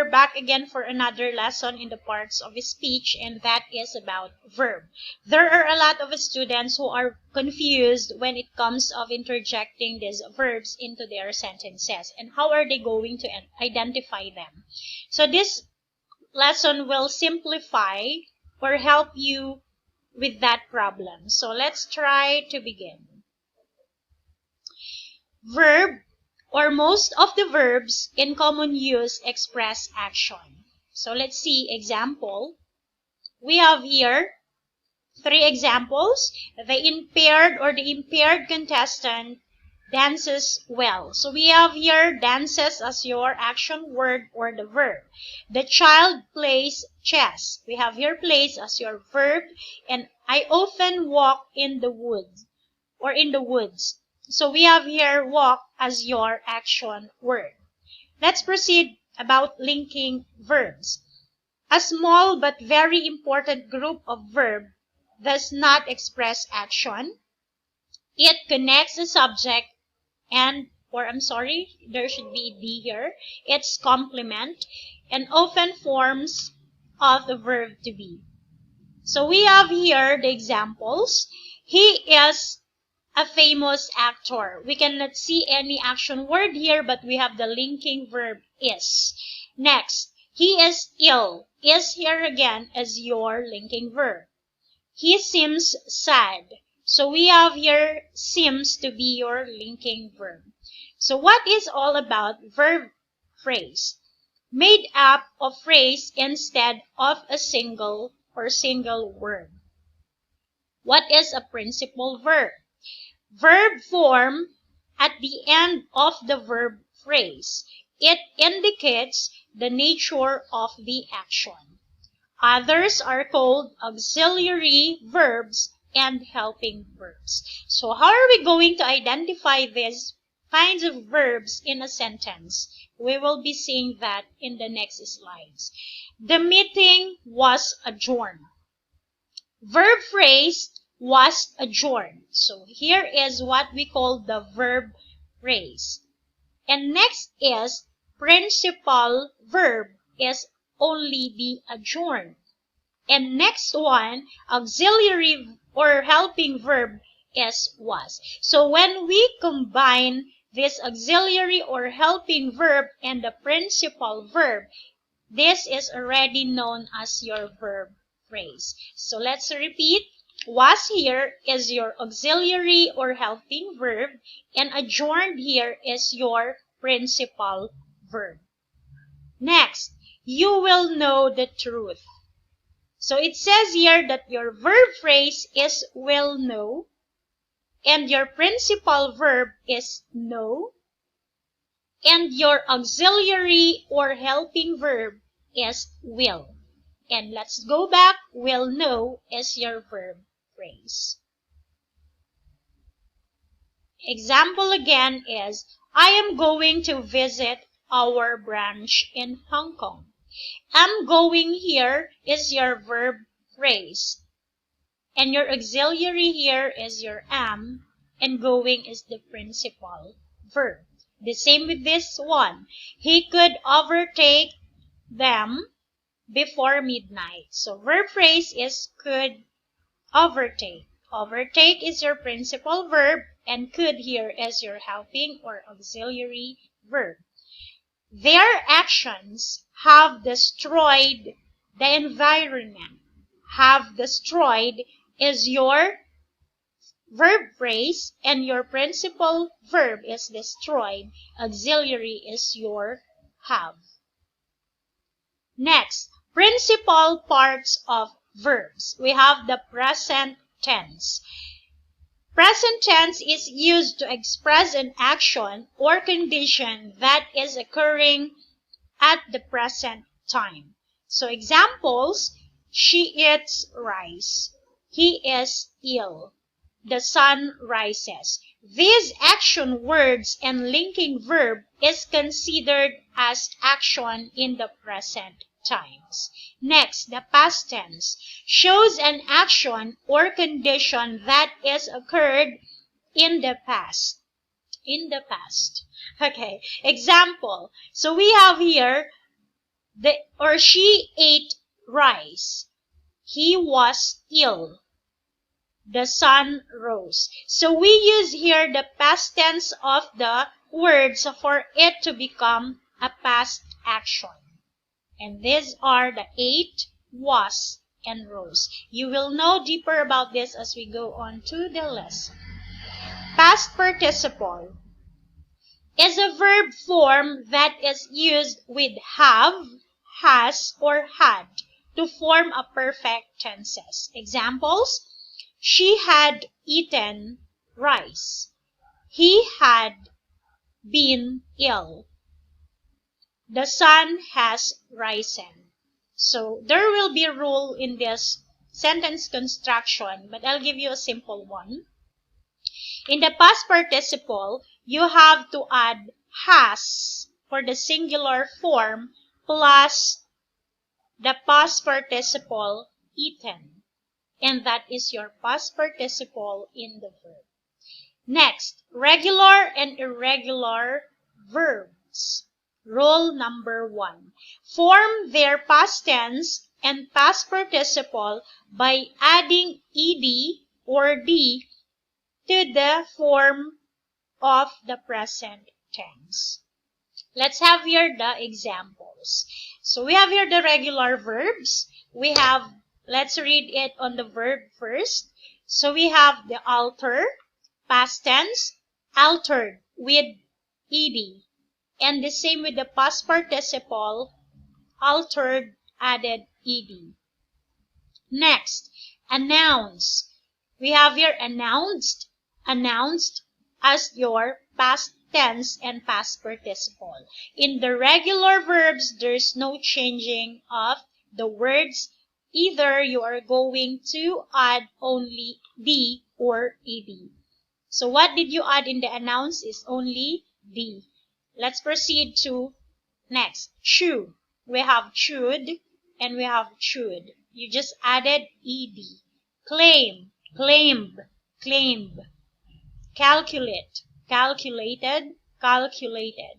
we're back again for another lesson in the parts of speech, and that is about verb. There are a lot of students who are confused when it comes of interjecting these verbs into their sentences, and how are they going to identify them. So this lesson will simplify or help you with that problem. So let's try to begin. Verb, or most of the verbs in common use, express action. So let's see example. We have here 3 examples. The impaired contestant dances well. So we have here dances as your action word or the verb. The child plays chess. We have here plays as your verb. And I often walk in the woods or in the woods. So we have here walk as your action word. Let's proceed about linking verbs. A small but very important group of verb does not express action. It connects the subject there should be D here. It's complement and often forms of the verb to be. So we have here the examples. He is a famous actor. We cannot see any action word here, but we have the linking verb is. Next, he is ill. Is here again as your linking verb. He seems sad. So we have here seems to be your linking verb. So what is all about verb phrase? Made up of phrase instead of a single word. What is a principal verb? Verb form at the end of the verb phrase. It indicates the nature of the action. Others are called auxiliary verbs and helping verbs. So how are we going to identify these kinds of verbs in a sentence? We will be seeing that in the next slides. The meeting was adjourned. Verb phrase was adjourned. So here is what we call the verb phrase. And next is principal verb is only be adjourned. And next one, auxiliary or helping verb is was. So when we combine this auxiliary or helping verb and the principal verb, this is already known as your verb phrase. So let's repeat. Was here is your auxiliary or helping verb, and adjourned here is your principal verb. Next, you will know the truth. So it says here that your verb phrase is will know, and your principal verb is know, and your auxiliary or helping verb is will. And let's go back. Will know is your verb phrase. Example again is, I am going to visit our branch in Hong Kong. Am going here is your verb phrase. And your auxiliary here is your am, and going is the principal verb. The same with this one. He could overtake them before midnight. So verb phrase is could overtake. Overtake is your principal verb, and could here is your helping or auxiliary verb. Their actions have destroyed the environment. Have destroyed is your verb phrase, and your principal verb is destroyed. Auxiliary is your have. Next, principal parts of verbs. We have the present tense. Present tense is used to express an action or condition that is occurring at the present time. So examples, she eats rice. He is ill. The sun rises. These action words and linking verb is considered as action in the present times. Next, the past tense shows an action or condition that is occurred in the past. In the past. Okay, example. So we have here, She ate rice. He was ill. The sun rose. So we use here the past tense of the words for it to become a past action. And these are the ate, was, and rose. You will know deeper about this as we go on to the lesson. Past participle is a verb form that is used with have, has, or had to form a perfect tenses. Examples: she had eaten rice. He had been ill. The sun has risen. So there will be a rule in this sentence construction, but I'll give you a simple one. In the past participle, you have to add has for the singular form plus the past participle eaten. And that is your past participle in the verb. Next, regular and irregular verbs. Rule number 1. Form their past tense and past participle by adding ed or d to the form of the present tense. Let's have here the examples. So we have here the regular verbs. Let's read it on the verb first. So we have the alter, past tense, altered with ed. And the same with the past participle, altered, added ed. Next, announce. We have here announced as your past tense and past participle. In the regular verbs, there's no changing of the words. Either you are going to add only d or ed. So what did you add in the announce is only d. Let's proceed to next. Chew. We have chewed and we have chewed. You just added ed. Claim, claimed, claimed. Calculate, calculated, calculated.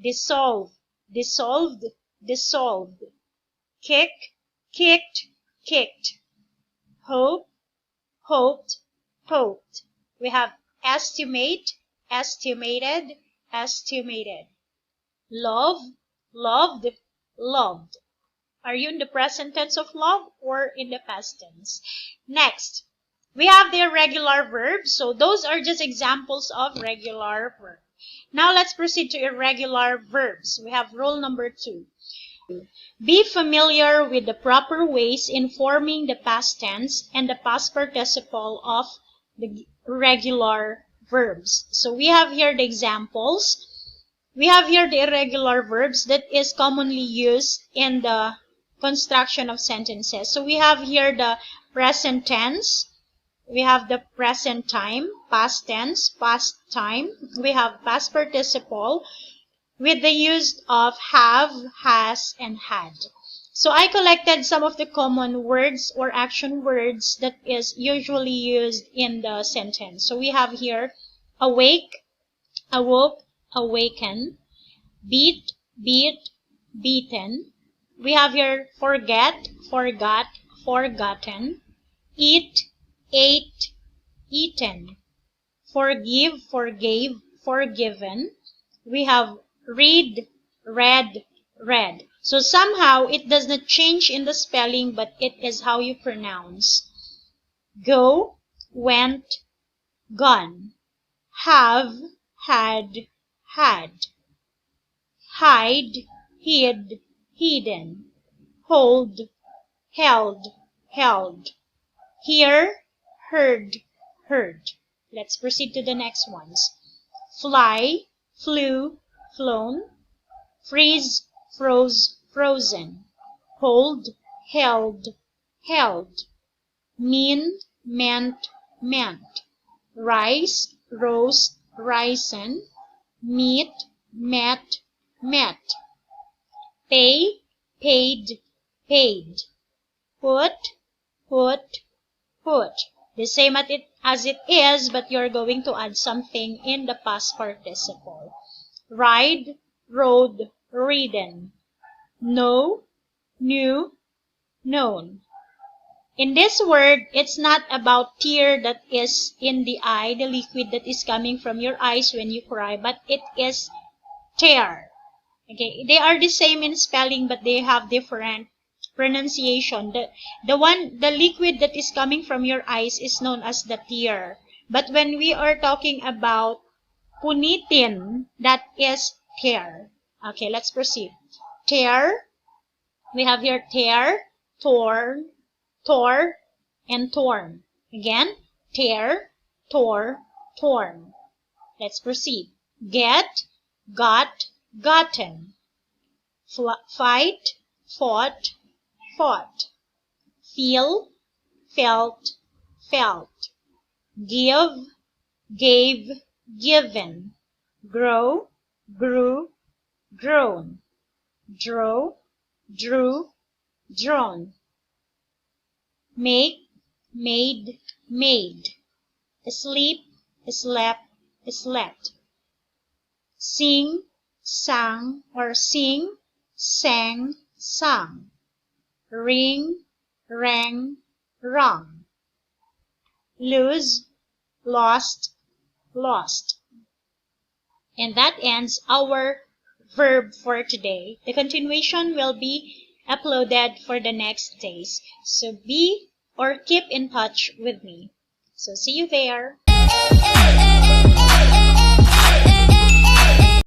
Dissolve, dissolved, dissolved. Kick, kicked, kicked. Hope, hoped, hoped. We have estimate, estimated, estimated. Love, loved, loved. Are you in the present tense of love or in the past tense? Next, we have the irregular verbs. So those are just examples of regular verbs. Now let's proceed to irregular verbs. We have rule number 2. Be familiar with the proper ways in forming the past tense and the past participle of the regular verbs. So we have here the examples. We have here the irregular verbs that is commonly used in the construction of sentences. So we have here the present tense. We have the present time, past tense, past time. We have past participle with the use of have, has, and had. So I collected some of the common words or action words that is usually used in the sentence. So we have here awake, awoke, awaken, beat, beat, beaten. We have here forget, forgot, forgotten, eat, ate, eaten, forgive, forgave, forgiven. We have read, read, read. So somehow it does not change in the spelling, but it is how you pronounce. Go, went, gone. Have, had, had. Hide, hid, hidden. Hold, held, held. Hear, heard, heard. Let's proceed to the next ones. Fly, flew, flown. Freeze, froze, frozen. Hold, held, held. Mean, meant, meant. Rise, rose, risen. Meet, met, met. Pay, paid, paid. Put, put, put. The same as it is, but you're going to add something in the past participle. Ride, rode, ridden. know, knew, known. In this word, it's not about tear that is in the eye, the liquid that is coming from your eyes when you cry, but it is tear. Okay, they are the same in spelling, but they have different pronunciation. The liquid that is coming from your eyes is known as the tear. But when we are talking about punitin, that is tear. Okay, let's proceed. Tear. We have here tear, torn, tore, and torn. Again, tear, tore, torn. Let's proceed. Get, got, gotten. Fight, fought, fought. Feel, felt, felt. Give, gave, given. Grow, grew, grown. Draw, drew, drawn. Make, made, made. Sleep, slept, slept. Sing, sang, or sing, sang, sung. Ring, rang, rung. Lose, lost, lost. And that ends our verb for today. The continuation will be uploaded for the next days. So be or keep in touch with me. So see you there.